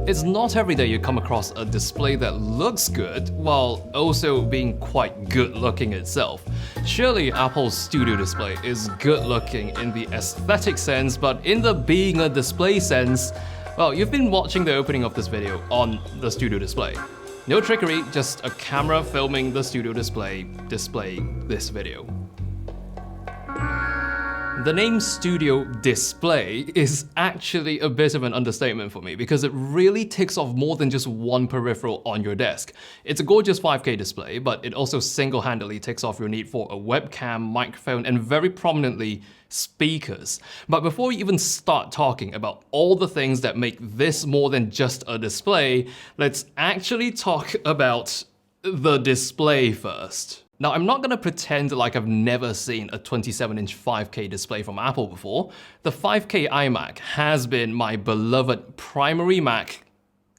It's not every day you come across a display that looks good while also being quite good looking itself. Surely Apple's Studio Display is good looking in the aesthetic sense, but in the being a display sense, well, you've been watching the opening of this video on the Studio Display. No trickery, just a camera filming the Studio Display displaying this video. The name Studio Display is actually a bit of an understatement for me because it really ticks off more than just one peripheral on your desk. It's a gorgeous 5K display, but it also single-handedly ticks off your need for a webcam, microphone, and very prominently, speakers. But before we even start talking about all the things that make this more than just a display, let's actually talk about the display first. Now, I'm not gonna pretend like I've never seen a 27-inch 5K display from Apple before. The 5K iMac has been my beloved primary Mac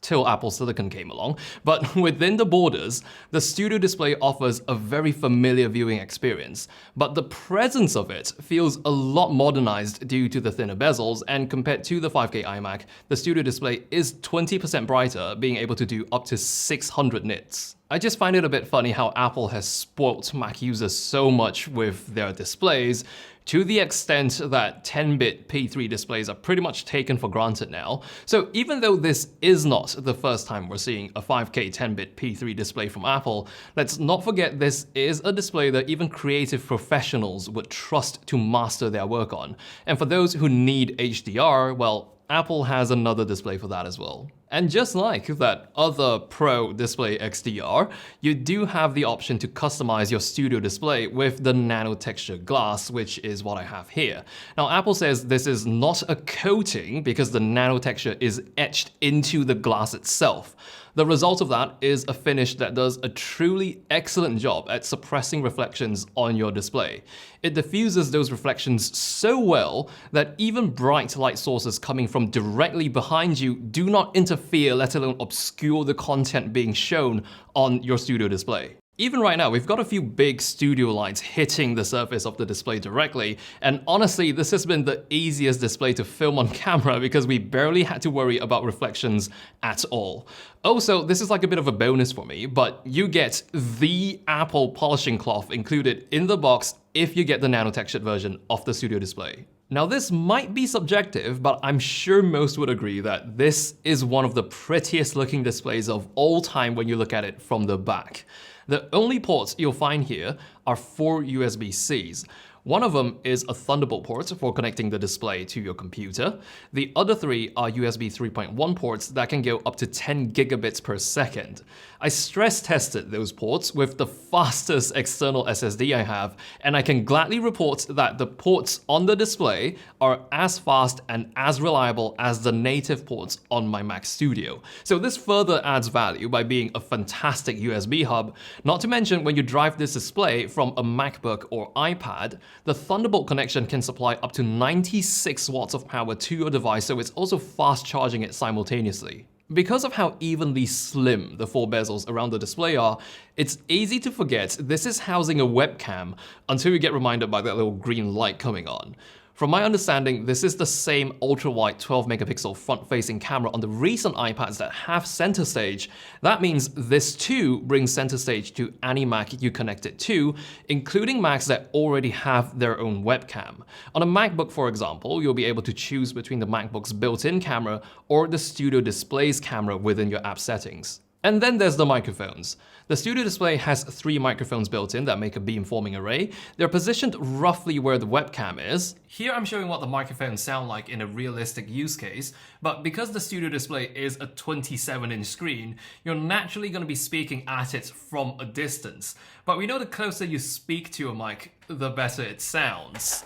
till Apple Silicon came along, but within the borders, the Studio Display offers a very familiar viewing experience, but the presence of it feels a lot modernized due to the thinner bezels, and compared to the 5K iMac, the Studio Display is 20% brighter, being able to do up to 600 nits. I just find it a bit funny how Apple has spoilt Mac users so much with their displays, to the extent that 10-bit P3 displays are pretty much taken for granted now. So even though this is not the first time we're seeing a 5K 10-bit P3 display from Apple, let's not forget this is a display that even creative professionals would trust to master their work on. And for those who need HDR, well, Apple has another display for that as well. And just like that other Pro Display XDR, you do have the option to customize your Studio Display with the nano-texture glass, which is what I have here. Now, Apple says this is not a coating because the nano-texture is etched into the glass itself. The result of that is a finish that does a truly excellent job at suppressing reflections on your display. It diffuses those reflections so well that even bright light sources coming from directly behind you do not interfere, let alone obscure the content being shown on your Studio Display. Even right now, we've got a few big studio lights hitting the surface of the display directly, and honestly, this has been the easiest display to film on camera because we barely had to worry about reflections at all. Also, this is like a bit of a bonus for me, but you get the Apple polishing cloth included in the box if you get the nano-textured version of the Studio Display. Now, this might be subjective, but I'm sure most would agree that this is one of the prettiest looking displays of all time when you look at it from the back. The only ports you'll find here are 4 USB-Cs. One of them is a Thunderbolt port for connecting the display to your computer. The other 3 are USB 3.1 ports that can go up to 10 gigabits per second. I stress tested those ports with the fastest external SSD I have, and I can gladly report that the ports on the display are as fast and as reliable as the native ports on my Mac Studio. So this further adds value by being a fantastic USB hub, not to mention when you drive this display from a MacBook or iPad, the Thunderbolt connection can supply up to 96 watts of power to your device, so it's also fast charging it simultaneously. Because of how evenly slim the 4 bezels around the display are, it's easy to forget this is housing a webcam until you get reminded by that little green light coming on. From my understanding, this is the same ultra-wide 12-megapixel front-facing camera on the recent iPads that have center stage. That means this too brings center stage to any Mac you connect it to, including Macs that already have their own webcam. On a MacBook, for example, you'll be able to choose between the MacBook's built-in camera or the Studio Display's camera within your app settings. And then there's the microphones. The Studio Display has 3 microphones built in that make a beamforming array. They're positioned roughly where the webcam is. Here I'm showing what the microphones sound like in a realistic use case, but because the Studio Display is a 27-inch screen, you're naturally going to be speaking at it from a distance. But we know the closer you speak to a mic, the better it sounds.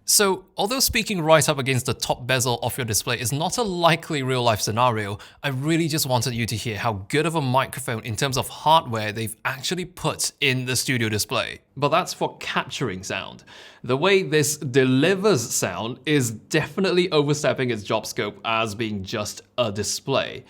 So, although speaking right up against the top bezel of your display is not a likely real-life scenario, I really just wanted you to hear how good of a microphone in terms of hardware they've actually put in the Studio Display. But that's for capturing sound. The way this delivers sound is definitely overstepping its job scope as being just a display.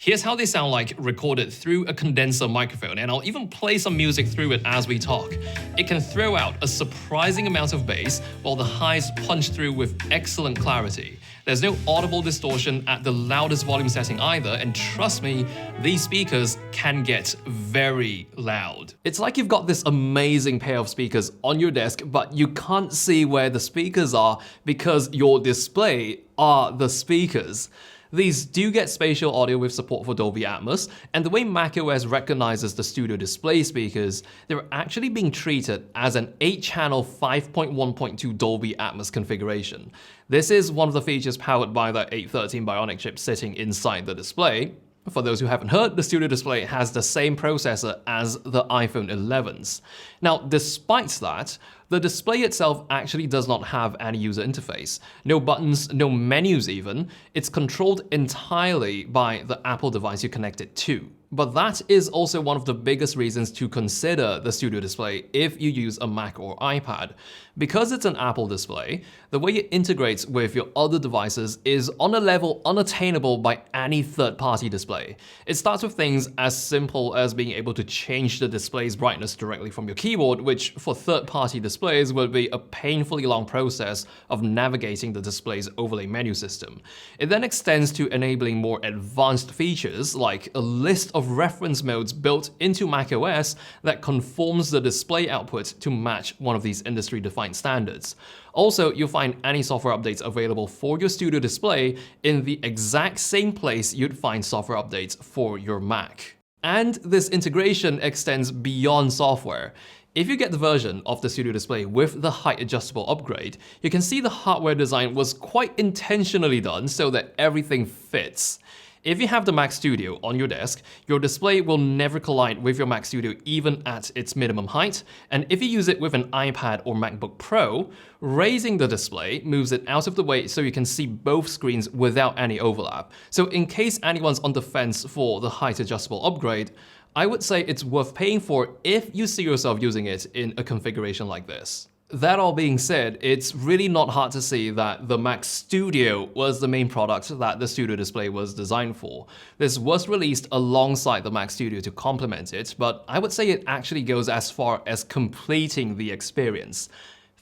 Here's how they sound like recorded through a condenser microphone, and I'll even play some music through it as we talk. It can throw out a surprising amount of bass, while the highs punch through with excellent clarity. There's no audible distortion at the loudest volume setting either, and trust me, these speakers can get very loud. It's like you've got this amazing pair of speakers on your desk, but you can't see where the speakers are because your display are the speakers. These do get spatial audio with support for Dolby Atmos, and the way macOS recognizes the Studio Display speakers, they're actually being treated as an 8-channel 5.1.2 Dolby Atmos configuration. This is one of the features powered by the 813 Bionic chip sitting inside the display. For those who haven't heard, the Studio Display has the same processor as the iPhone 11s. Now, despite that, the display itself actually does not have any user interface. No buttons, no menus even. It's controlled entirely by the Apple device you connect it to. But that is also one of the biggest reasons to consider the Studio Display if you use a Mac or iPad. Because it's an Apple display, the way it integrates with your other devices is on a level unattainable by any third-party display. It starts with things as simple as being able to change the display's brightness directly from your keyboard, which for third-party displays would be a painfully long process of navigating the display's overlay menu system. It then extends to enabling more advanced features like a list of reference modes built into macOS that conforms the display output to match one of these industry-defined standards. Also, you'll find any software updates available for your Studio Display in the exact same place you'd find software updates for your Mac. And this integration extends beyond software. If you get the version of the Studio Display with the height adjustable upgrade, you can see the hardware design was quite intentionally done so that everything fits. If you have the Mac Studio on your desk, your display will never collide with your Mac Studio even at its minimum height, and if you use it with an iPad or MacBook Pro, raising the display moves it out of the way so you can see both screens without any overlap. So in case anyone's on the fence for the height adjustable upgrade, I would say it's worth paying for if you see yourself using it in a configuration like this. That all being said, it's really not hard to see that the Mac Studio was the main product that the Studio Display was designed for. This was released alongside the Mac Studio to complement it, but I would say it actually goes as far as completing the experience.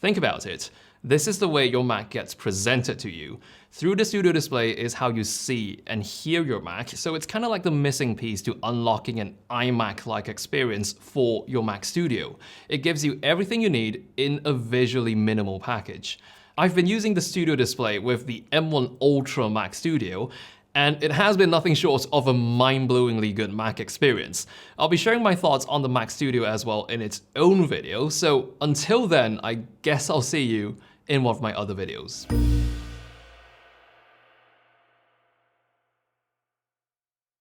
Think about it. This is the way your Mac gets presented to you. Through the Studio Display is how you see and hear your Mac, so it's kind of like the missing piece to unlocking an iMac-like experience for your Mac Studio. It gives you everything you need in a visually minimal package. I've been using the Studio Display with the M1 Ultra Mac Studio, and it has been nothing short of a mind-blowingly good Mac experience. I'll be sharing my thoughts on the Mac Studio as well in its own video, so until then, I guess I'll see you in one of my other videos.